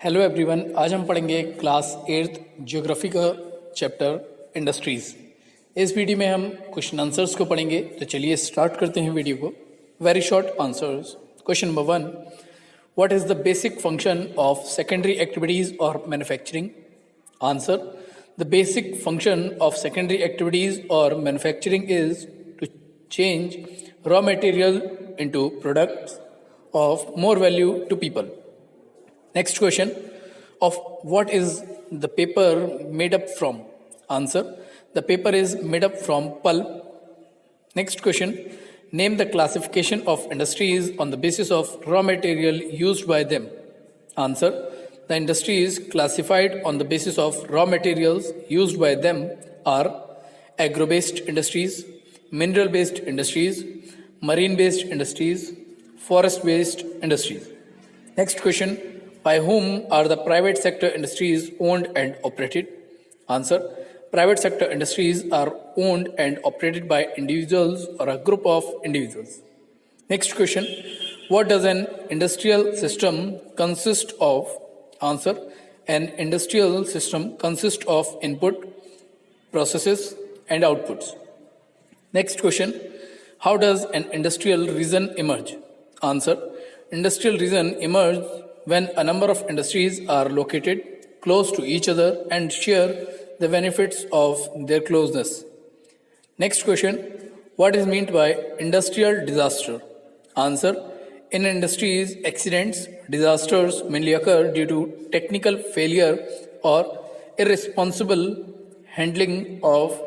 Hello everyone, आज हम पढ़ेंगे क्लास 8th ज्योग्राफी का चैप्टर इंडस्ट्रीज। इस वीडियो में हम क्वेश्चन आंसर्स को पढ़ेंगे, तो चलिए स्टार्ट करते हैं वीडियो को। Very short answers. Question number 1, what is the basic function of secondary activities और manufacturing? Answer, the basic function of secondary activities और manufacturing is to change raw material into products of more value to people. Next question, of what is the paper made up from? Answer, the paper is made up from pulp. Next question, name the classification of industries on the basis of raw material used by them. Answer, the industries classified on the basis of raw materials used by them are agro-based industries, mineral-based industries, marine-based industries, forest-based industries. Next question, by whom are the private sector industries owned and operated? Answer, private sector industries are owned and operated by individuals or a group of individuals. Next question, what does an industrial system consist of? Answer, an industrial system consists of input, processes and outputs. Next question, how does an industrial region emerge? Answer, industrial region emerges when a number of industries are located close to each other and share the benefits of their closeness. Next question, what is meant by industrial disaster? Answer, in industries, accidents, disasters mainly occur due to technical failure or irresponsible handling of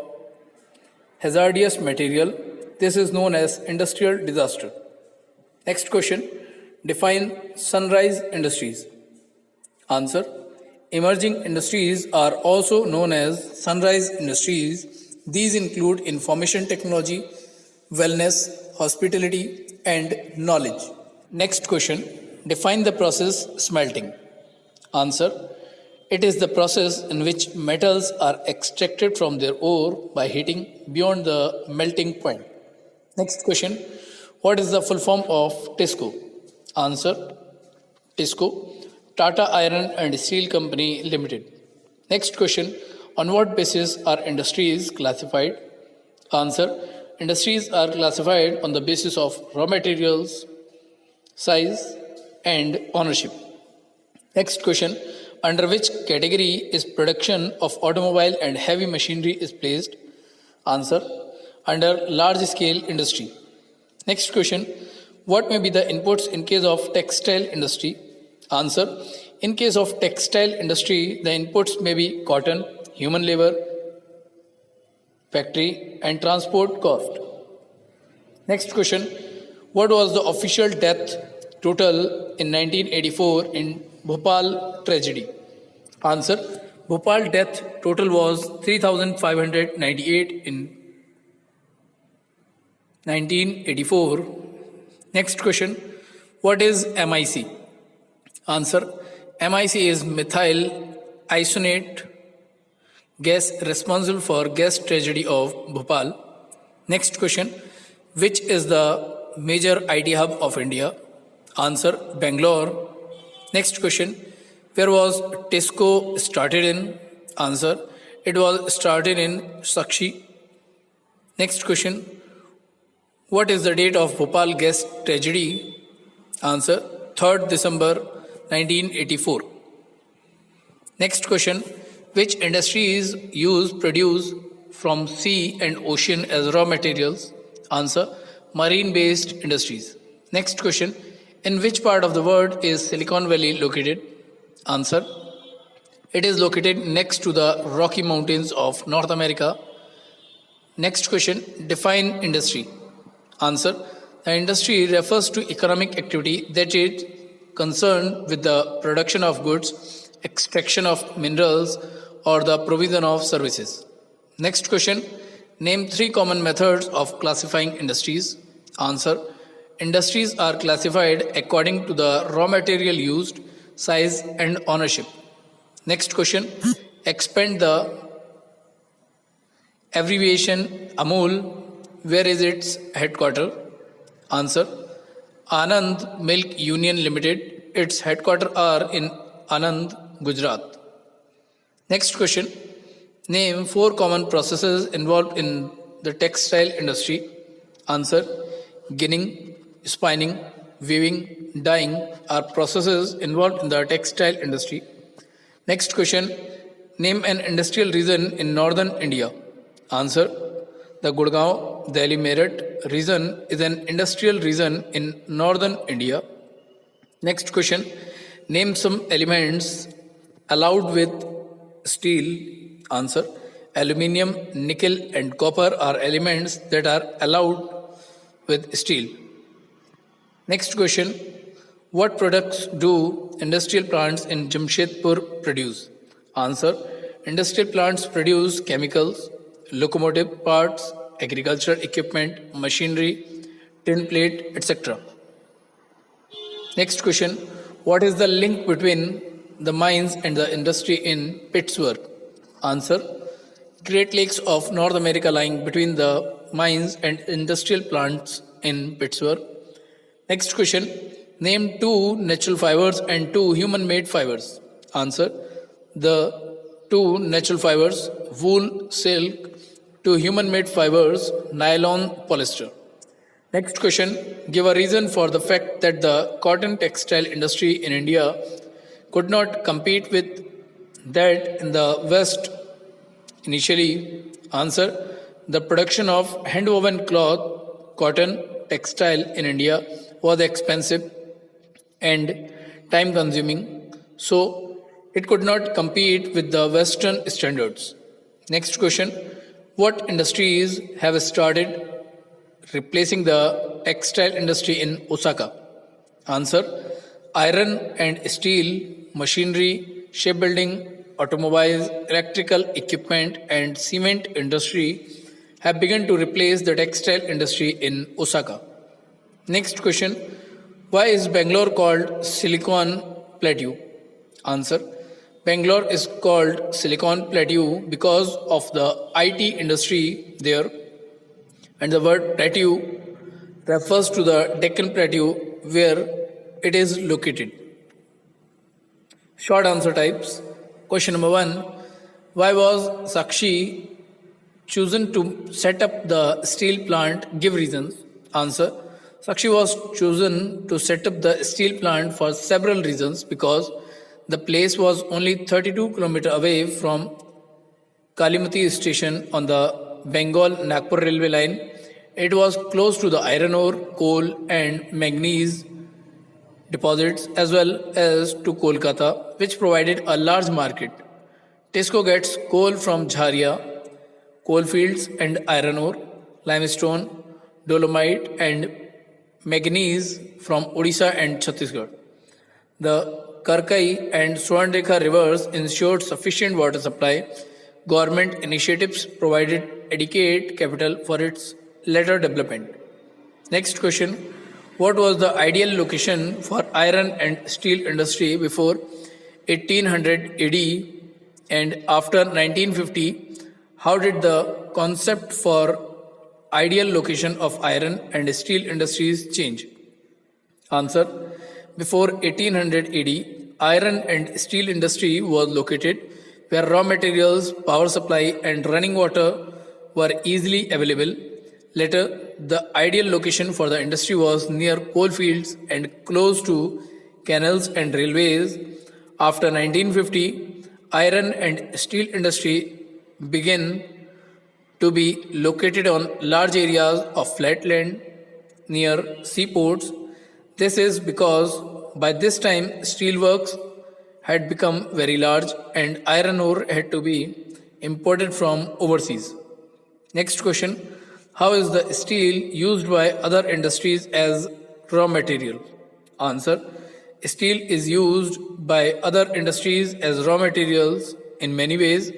hazardous material. This is known as industrial disaster. Next question, define sunrise industries. Answer, emerging industries are also known as sunrise industries. These include information technology, wellness, hospitality, and knowledge. Next question, define the process smelting. Answer, it is the process in which metals are extracted from their ore by heating beyond the melting point. Next question, what is the full form of TISCO? Answer, TISCO, Tata Iron and Steel Company Limited. Next question, on what basis are industries classified? Answer, industries are classified on the basis of raw materials, size and ownership. Next question, under which category is production of automobile and heavy machinery is placed? Answer, under large scale industry. Next question, what may be the inputs in case of textile industry? Answer, in case of textile industry, the inputs may be cotton, human labor, factory and transport cost. Next question, what was the official death total in 1984 in Bhopal tragedy? Answer, Bhopal death total was 3,598 in 1984. Next question, what is MIC? Answer, MIC is methyl isonate gas responsible for gas tragedy of Bhopal. Next question, which is the major IT hub of India? Answer, Bangalore. Next question, where was TISCO started in? Answer, it was started in Sakshi. Next question, what is the date of Bhopal gas tragedy? Answer, 3rd December 1984. Next question, which industries produce from sea and ocean as raw materials? Answer, marine-based industries. Next question, in which part of the world is Silicon Valley located? Answer, it is located next to the Rocky Mountains of North America. Next question, define industry. Answer, the industry refers to economic activity that is concerned with the production of goods, extraction of minerals, or the provision of services. Next question, name 3 common methods of classifying industries. Answer, industries are classified according to the raw material used, size and ownership. Next question, expand the abbreviation Amul. Where is its headquarters? Answer, Anand Milk Union Limited. Its headquarters are in Anand, Gujarat. Next question. Name 4 common processes involved in the textile industry. Answer. Ginning, spinning, weaving, dyeing are processes involved in the textile industry. Next question. Name an industrial region in northern India. Answer. The Gurgaon Delhi Meerut region is an industrial region in northern India. Next question. Name some elements allowed with steel. Answer. Aluminium, nickel, and copper are elements that are allowed with steel. Next question. What products do industrial plants in Jamshedpur produce? Answer. Industrial plants produce chemicals, locomotive parts, agricultural equipment, machinery, tin plate, etc. Next question. What is the link between the mines and the industry in Pittsburgh? Answer. Great Lakes of North America lying between the mines and industrial plants in Pittsburgh. Next question. Name 2 natural fibers and 2 human-made fibers. Answer. The 2 natural fibers, wool, silk, 2 human-made fibers, nylon, polyester. Next question. Give a reason for the fact that the cotton textile industry in India could not compete with that in the West initially. Answer. The production of hand-woven cloth, cotton, textile in India was expensive and time-consuming, so it could not compete with the Western standards. Next question. What industries have started replacing the textile industry in Osaka? Answer. Iron and steel, machinery, shipbuilding, automobiles, electrical equipment, and cement industry have begun to replace the textile industry in Osaka. Next question. Why is Bangalore called Silicon Plateau? Answer. Bangalore is called Silicon Plateau because of the IT industry there, and the word plateau refers to the Deccan Plateau where it is located. Short answer types. Question number 1. Why was Sakshi chosen to set up the steel plant? Give reasons. Answer. Sakshi was chosen to set up the steel plant for several reasons because the place was only 32 kilometers away from Kalimati station on the Bengal-Nagpur railway line. It was close to the iron ore, coal and manganese deposits as well as to Kolkata, which provided a large market. Tesco gets coal from Jharia, coal fields and iron ore, limestone, dolomite and manganese from Odisha and Chhattisgarh. The Karkai and Swarnrekha rivers ensured sufficient water supply. Government initiatives provided adequate capital for its later development. Next question. What was the ideal location for iron and steel industry before 1800 AD and after 1950? How did the concept for ideal location of iron and steel industries change? Answer. Before 1800 AD, iron and steel industry was located where raw materials, power supply and running water were easily available. Later, the ideal location for the industry was near coal fields and close to canals and railways. After 1950, iron and steel industry began to be located on large areas of flat land near seaports. This is because by this time steelworks had become very large and iron ore had to be imported from overseas. Next question. How is the steel used by other industries as raw material? Answer. Steel is used by other industries as raw materials in many ways.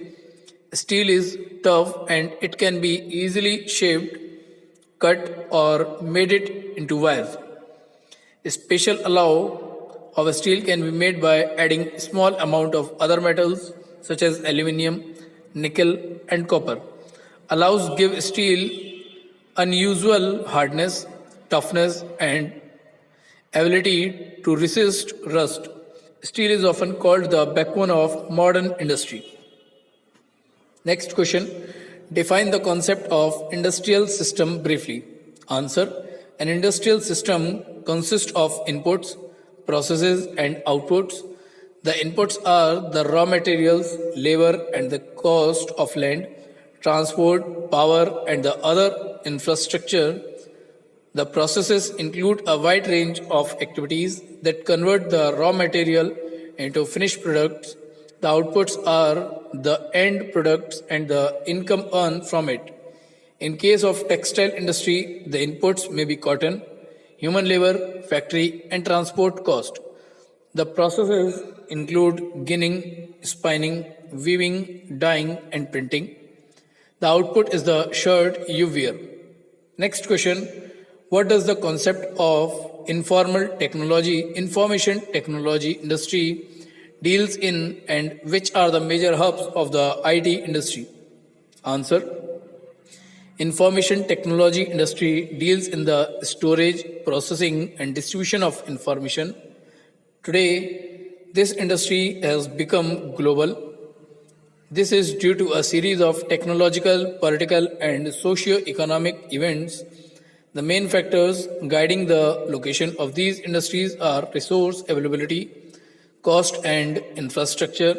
Steel is tough and it can be easily shaped, cut or made it into wires. A special alloy of steel can be made by adding small amount of other metals such as aluminium, nickel and copper. Alloys give steel unusual hardness, toughness and ability to resist rust. Steel is often called the backbone of modern industry. Next question. Define the concept of industrial system briefly. Answer. An industrial system consists of inputs, processes, and outputs. The inputs are the raw materials, labor, and the cost of land, transport, power, and the other infrastructure. The processes include a wide range of activities that convert the raw material into finished products. The outputs are the end products and the income earned from it. In case of textile industry, the inputs may be cotton, human labor, factory, and transport cost. The processes include ginning, spinning, weaving, dyeing, and printing. The output is the shirt you wear. Next question. What does the concept of information technology industry deals in, and which are the major hubs of the IT industry? Answer. Information technology industry deals in the storage, processing, and distribution of information. Today, this industry has become global. This is due to a series of technological, political, and socio-economic events. The main factors guiding the location of these industries are resource availability, cost, and infrastructure.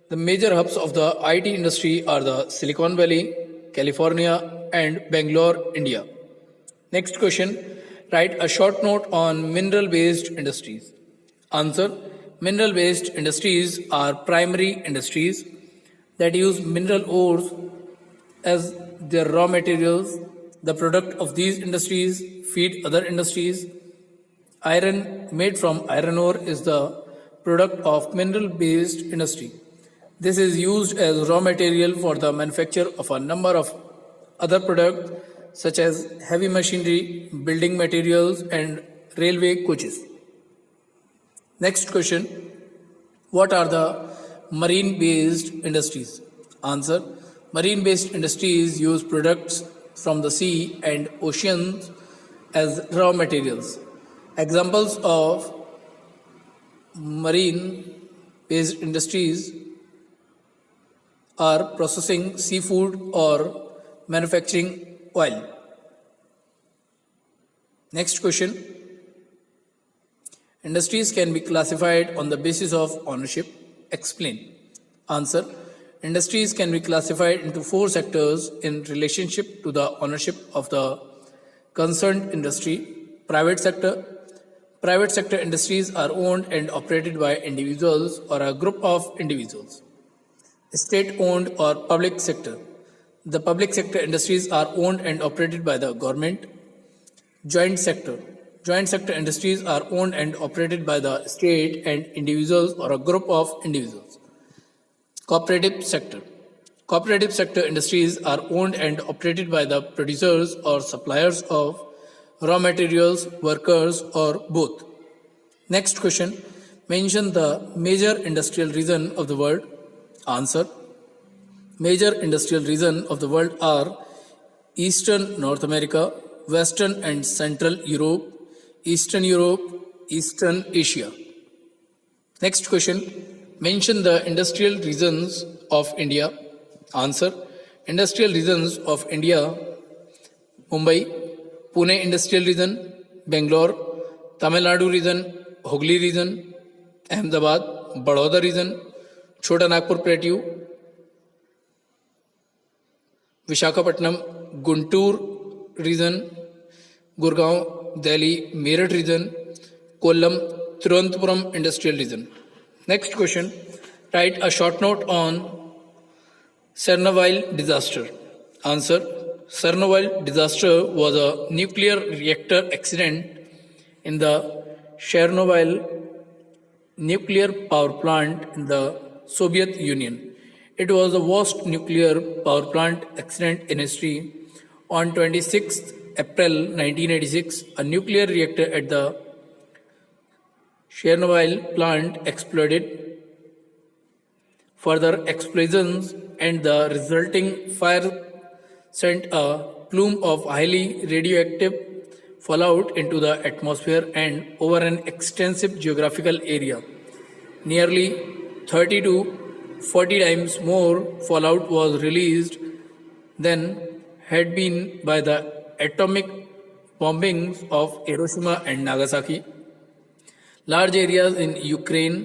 The major hubs of the IT industry are the Silicon Valley, California, and Bangalore, India. Next question. Write a short note on mineral-based industries. Answer. Mineral-based industries are primary industries that use mineral ores as their raw materials. The product of these industries feed other industries. Iron made from iron ore is the product of mineral-based industry. This is used as raw material for the manufacture of a number of other products such as heavy machinery, building materials, and railway coaches. Next question. What are the marine-based industries? Answer. Marine-based industries use products from the sea and oceans as raw materials. Examples of marine-based industries are processing seafood or manufacturing oil. Next question. Industries can be classified on the basis of ownership. Explain. Answer. Industries can be classified into 4 sectors in relationship to the ownership of the concerned industry. Private sector. Private sector industries are owned and operated by individuals or a group of individuals. State-owned or public sector. The public sector industries are owned and operated by the government. Joint sector. Joint sector industries are owned and operated by the state and individuals or a group of individuals. Cooperative sector. Cooperative sector industries are owned and operated by the producers or suppliers of raw materials, workers, or both. Next question. Mention the major industrial region of the world. Answer. Major industrial region of the world are Eastern North America, Western and Central Europe, Eastern Europe, Eastern Asia. Next question. Mention the industrial regions of India. Answer. Industrial regions of India: Mumbai, Pune Industrial Region, Bangalore, Tamil Nadu region, Hooghly region, Ahmedabad, Baroda region, Chota Nagpur Plateau, Visakhapatnam, Guntur region, Gurgaon, Delhi, Meerut region, Kollam, Thiruvananthapuram Industrial Region. Next question. Write a short note on Chernobyl disaster. Answer. Chernobyl disaster was a nuclear reactor accident in the Chernobyl nuclear power plant in the Soviet Union. It was the worst nuclear power plant accident in history. On 26th April 1986, a nuclear reactor at the Chernobyl plant exploded. Further explosions and the resulting fire sent a plume of highly radioactive fallout into the atmosphere and over an extensive geographical area. Nearly 30 to 40 times more fallout was released than had been by the atomic bombings of Hiroshima and Nagasaki. Large areas in Ukraine,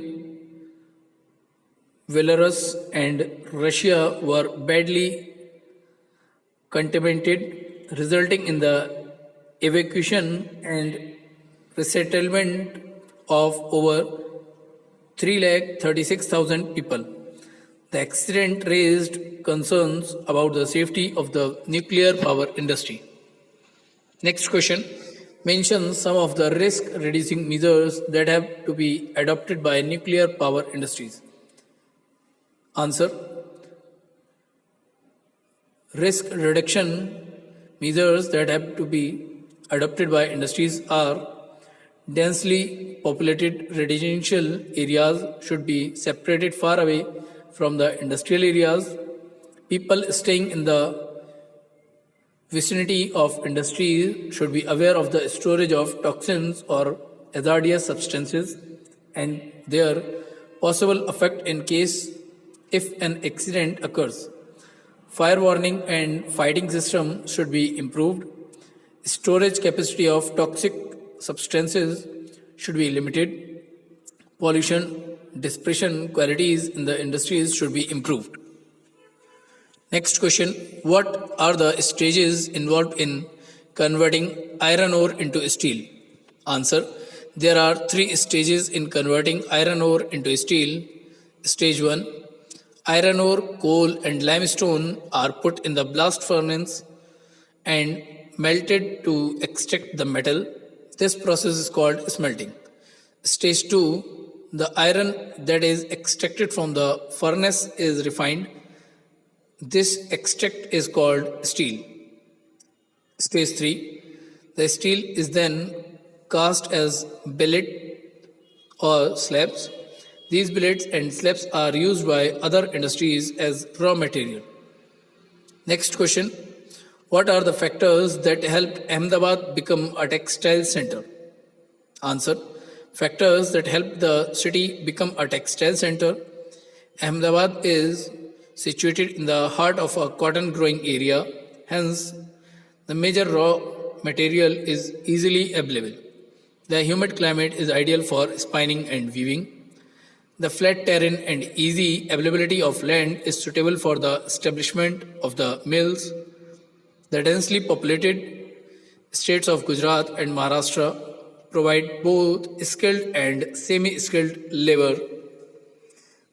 Belarus, and Russia were badly contaminated, resulting in the evacuation and resettlement of over 336,000 people. The accident raised concerns about the safety of the nuclear power industry. Next question. Mention some of the risk reducing measures that have to be adopted by nuclear power industries. Answer. Risk reduction measures that have to be adopted by industries are: densely populated residential areas should be separated far away from the industrial areas. People staying in the vicinity of industries should be aware of the storage of toxins or hazardous substances and their possible effect in case if an accident occurs. Fire warning and fighting system should be improved. Storage capacity of toxic substances should be limited. Pollution dispersion qualities in the industries should be improved. Next question. What are the stages involved in converting iron ore into steel? Answer. There are 3 stages in converting iron ore into steel. Stage 1. Iron ore, coal and limestone are put in the blast furnace and melted to extract the metal. This process is called smelting. Stage 2. The iron that is extracted from the furnace is refined. This extract is called steel. Stage 3. The steel is then cast as billet or slabs. These billets and slabs are used by other industries as raw material. Next question. What are the factors that helped Ahmedabad become a textile center? Answer. Factors that helped the city become a textile center. Ahmedabad is situated in the heart of a cotton growing area, hence the major raw material is easily available. The humid climate is ideal for spinning and weaving. The flat terrain and easy availability of land is suitable for the establishment of the mills. The densely populated states of Gujarat and Maharashtra provide both skilled and semi-skilled labor.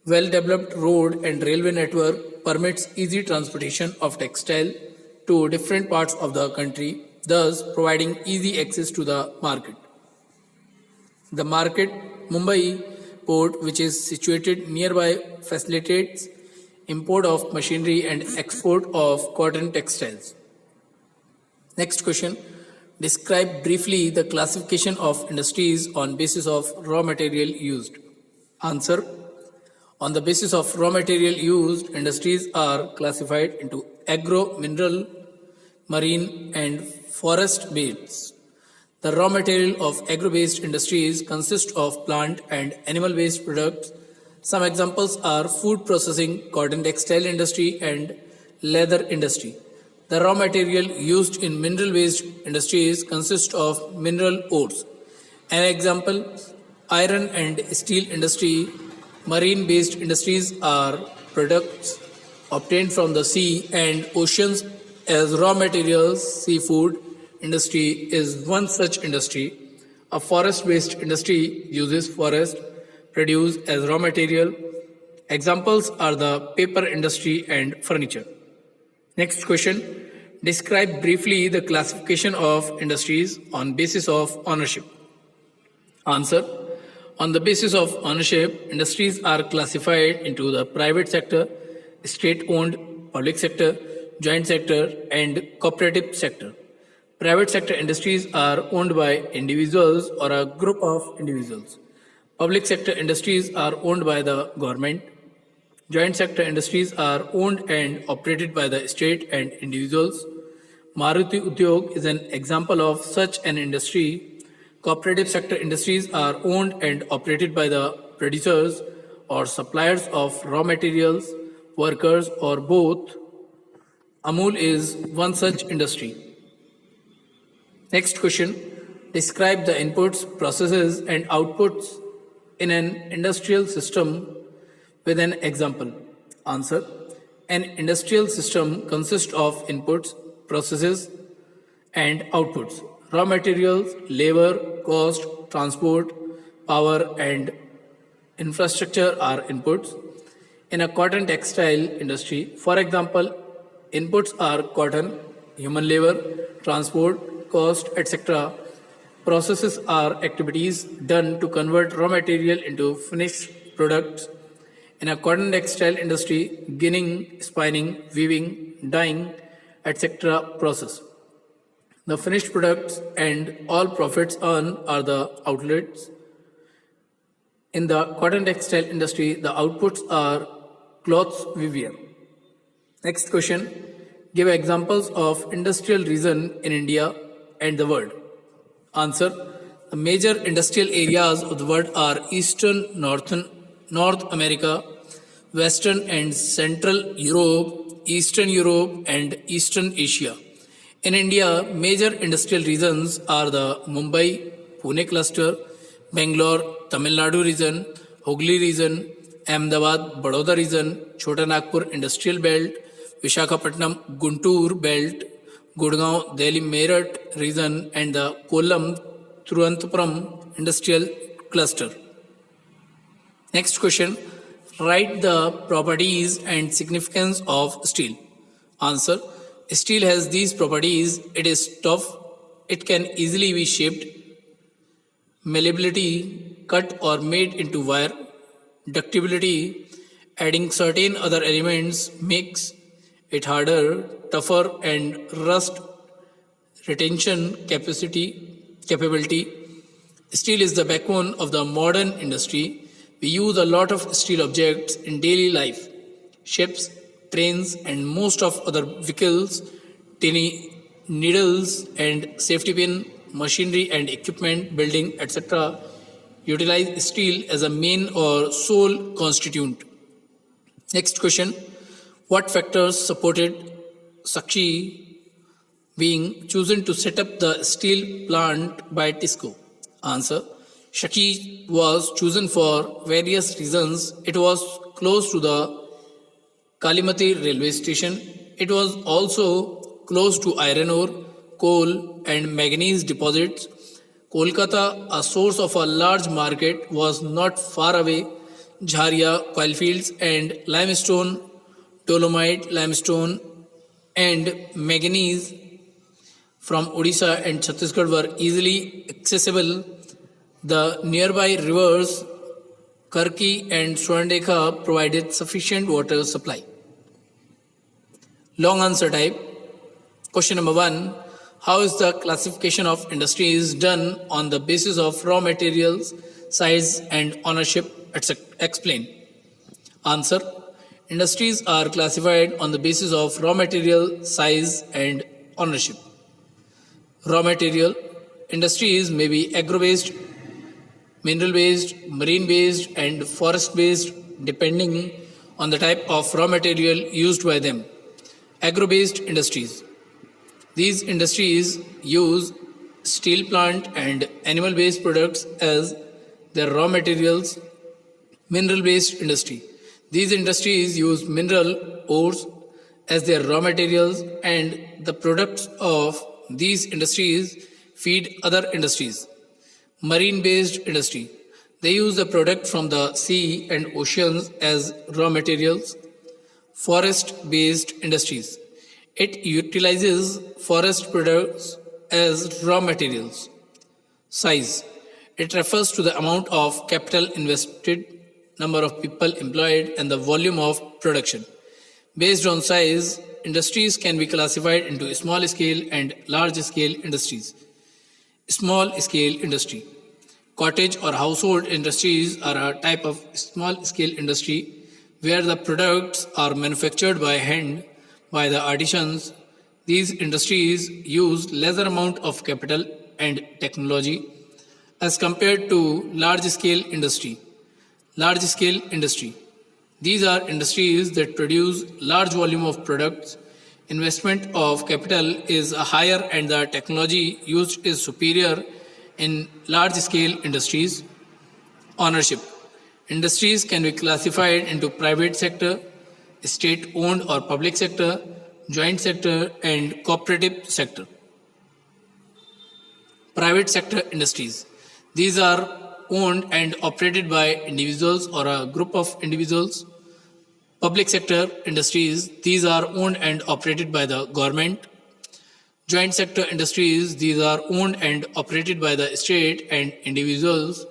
Well-developed road and railway network permits easy transportation of textile to different parts of the country, thus providing easy access to the market. The market, Mumbai port, which is situated nearby, facilitates import of machinery and export of cotton textiles. Next question. Describe briefly the classification of industries on basis of raw material used. Answer. On the basis of raw material used, industries are classified into agro, mineral, marine and forest-based. The raw material of agro-based industries consist of plant and animal-based products. Some examples are food processing, cotton textile industry and leather industry. The raw material used in mineral-based industries consist of mineral ores. An example, iron and steel industry. Marine-based industries are products obtained from the sea and oceans as raw materials. Seafood industry is one such industry. A forest-based industry uses forest produce as raw material. Examples are the paper industry and furniture. Next question. Describe briefly the classification of industries on basis of ownership. Answer. On the basis of ownership, industries are classified into the private sector, state-owned, public sector, joint sector, and cooperative sector. Private sector industries are owned by individuals or a group of individuals. Public sector industries are owned by the government. Joint sector industries are owned and operated by the state and individuals. Maruti Udyog is an example of such an industry. Cooperative sector industries are owned and operated by the producers. or suppliers of raw materials, workers, or both. Amul is one such industry. Next question. Describe the inputs, processes, and outputs in an industrial system with an example. Answer. An industrial system consists of inputs, processes, and outputs. Raw materials, labor, cost, transport, power, and infrastructure are inputs. In a cotton textile industry, for example, inputs are cotton, human labor, transport, cost, etc. Processes are activities done to convert raw material into finished products. In a cotton textile industry, ginning, spinning, weaving, dyeing, etc. process. The finished products and all profits earned are the outlets. In the cotton textile industry, the outputs are cloths we wear. Next question. Give examples of industrial region in India and the world. Answer. The major industrial areas of the world are Eastern, North America, Western and Central Europe, Eastern Europe, and Eastern Asia. In India, major industrial regions are the Mumbai, Pune cluster, Bangalore, Tamil Nadu region, Hooghly region, Ahmedabad, Baroda region, Chota Nagpur industrial belt, Visakhapatnam, Guntur belt, Gurgaon, Delhi, Meerut region, and the Kollam, Thiruvananthapuram industrial cluster. Next question. Write the properties and significance of steel. Answer. Steel has these properties. It is tough. It can easily be shaped. Malleability, cut or made into wire. Ductibility, adding certain other elements makes it harder, tougher, and rust retention capability. Steel is the backbone of the modern industry. We use a lot of steel objects in daily life. Ships, trains, and most of other vehicles, needles and safety pin, machinery and equipment, building, etc. utilize steel as a main or sole constituent. Next question. What factors supported Sakshi being chosen to set up the steel plant by TISCO? Answer. Sakshi was chosen for various reasons. It was close to the Kalimati railway station. It was also close to iron ore, coal, and manganese deposits. Kolkata, a source of a large market, was not far away. Jharia, coalfields, and limestone, dolomite, limestone, and manganese from Odisha and Chhattisgarh were easily accessible. The nearby rivers Karki and Swarndekha provided sufficient water supply. Long answer type. Question number 1. How is the classification of industries done on the basis of raw materials, size, and ownership, etc.? Explain. Answer. Industries are classified on the basis of raw material, size, and ownership. Raw material. Industries may be agro-based, mineral-based, marine-based, and forest-based depending on the type of raw material used by them. Agro-based industries. These industries use steel plant and animal-based products as their raw materials. Mineral-based industry. These industries use mineral ores as their raw materials, and the products of these industries feed other industries. Marine-based industry. They use the product from the sea and oceans as raw materials. Forest-based industries. It utilizes forest products as raw materials. Size. It refers to the amount of capital invested, number of people employed, and the volume of production. Based on size, industries can be classified into small scale and large scale industries. Small scale industry. Cottage or household industries are a type of small scale industry where the products are manufactured by hand by the artisans. These industries use lesser amount of capital and technology as compared to large scale industry. Large scale industry. These are industries that produce large volume of products. Investment of capital is higher and the technology used is superior in large scale industries. Ownership. Industries can be classified into private sector, state owned or public sector, joint sector and cooperative sector. Private sector industries. These are owned and operated by individuals or a group of individuals. Public sector industries. These are owned and operated by the government. Joint sector industries. These are owned and operated by the state and individuals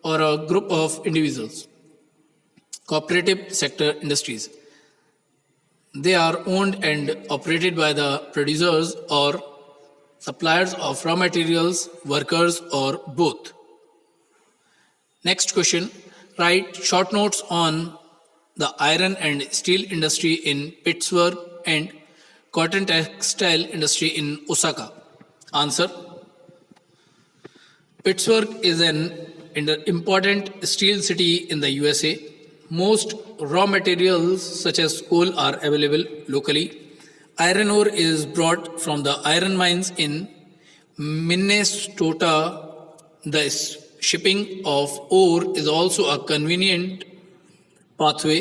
or a group of individuals. Cooperative sector industries. They are owned and operated by the producers or suppliers of raw materials, workers, or both. Next question. Write short notes on the iron and steel industry in Pittsburgh and cotton textile industry in Osaka. Answer. Pittsburgh is an important steel city in the USA. Most raw materials such as coal are available locally. Iron ore is brought from the iron mines in Minnesota. The shipping of ore is also a convenient pathway.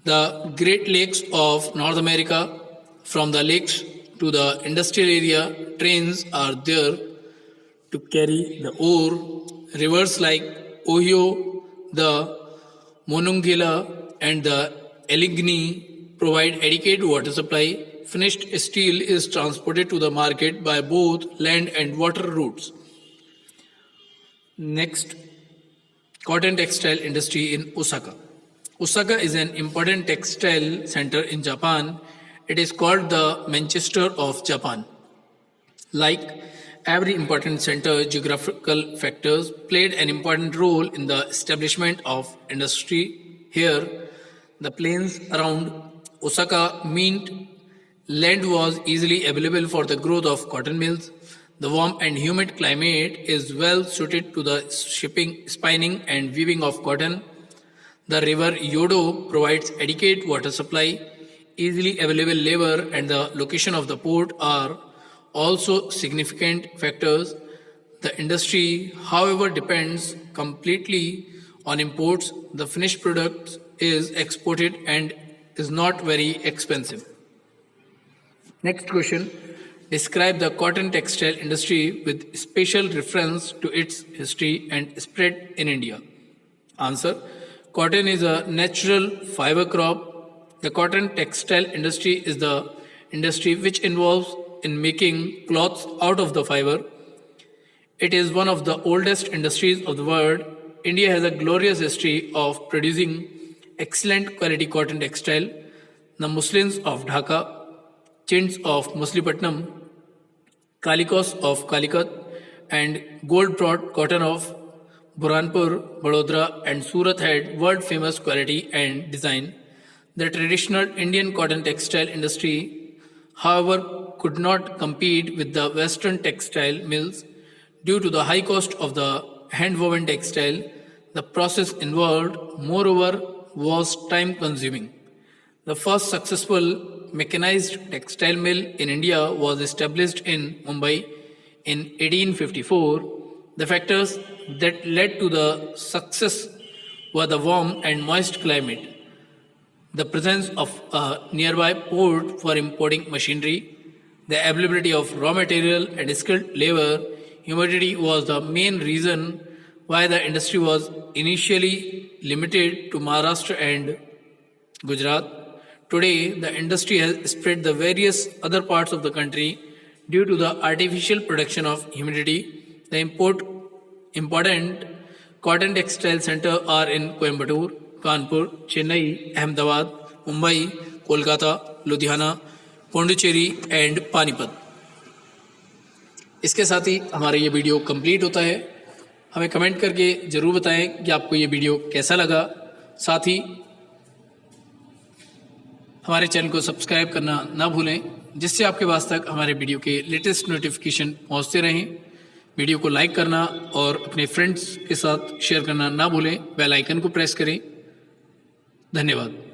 The Great Lakes of North America, from the lakes to the industrial area, trains are there to carry the ore. Rivers like Ohio, the Monongahela and the Allegheny provide adequate water supply. Finished steel is transported to the market by both land and water routes. Next, cotton textile industry in Osaka. Osaka is an important textile center in Japan. It is called the Manchester of Japan. Like every important center, geographical factors played an important role in the establishment of industry here. The plains around Osaka meant land was easily available for the growth of cotton mills. The warm and humid climate is well suited to the spinning and weaving of cotton. The river Yodo provides adequate water supply. Easily available labor and the location of the port are also significant factors. The industry, however, depends completely on imports. The finished product is exported and is not very expensive. Next question. Describe the cotton textile industry with special reference to its history and spread in India. Answer. Cotton is a natural fiber crop. The cotton textile industry is the industry which involves in making cloths out of the fiber. It is one of the oldest industries of the world. India has a glorious history of producing excellent quality cotton textile. The muslins of Dhaka, chintz of Machilipatnam, Calicos of Calicut, and gold-brought cotton of Burhanpur, Vadodara, and Surat had world-famous quality and design. The traditional Indian cotton textile industry, however, could not compete with the Western textile mills due to the high cost of the hand-woven textile. The process involved, moreover, was time-consuming. The first successful mechanized textile mill in India was established in Mumbai in 1854. The factors that led to the success were the warm and moist climate, the presence of a nearby port for importing machinery, the availability of raw material and skilled labor. Humidity was the main reason why the industry was initially limited to Maharashtra and Gujarat. Today, the industry has spread the various other parts of the country due to the artificial production of humidity. The important cotton textile centers are in Coimbatore, Kanpur, Chennai, Ahmedabad, Mumbai, Kolkata, Ludhiana, Pondicherry and Panipat. इसके साथ ही हमारा ये video complete होता है. हमें comment करके ज़रूर बताएं कि आपको ये वीडियो कैसा लगा. साथ ही हमारे चैनल को सब्सक्राइब करना ना भूलें, जिससे आपके पास तक हमारे वीडियो के लेटेस्ट नोटिफिकेशन पहुंचते रहें. वीडियो को लाइक करना और अपने फ्रेंड्स के साथ शेयर करना ना भूलें। बेल आइकन को प्रेस करें। धन्यवाद।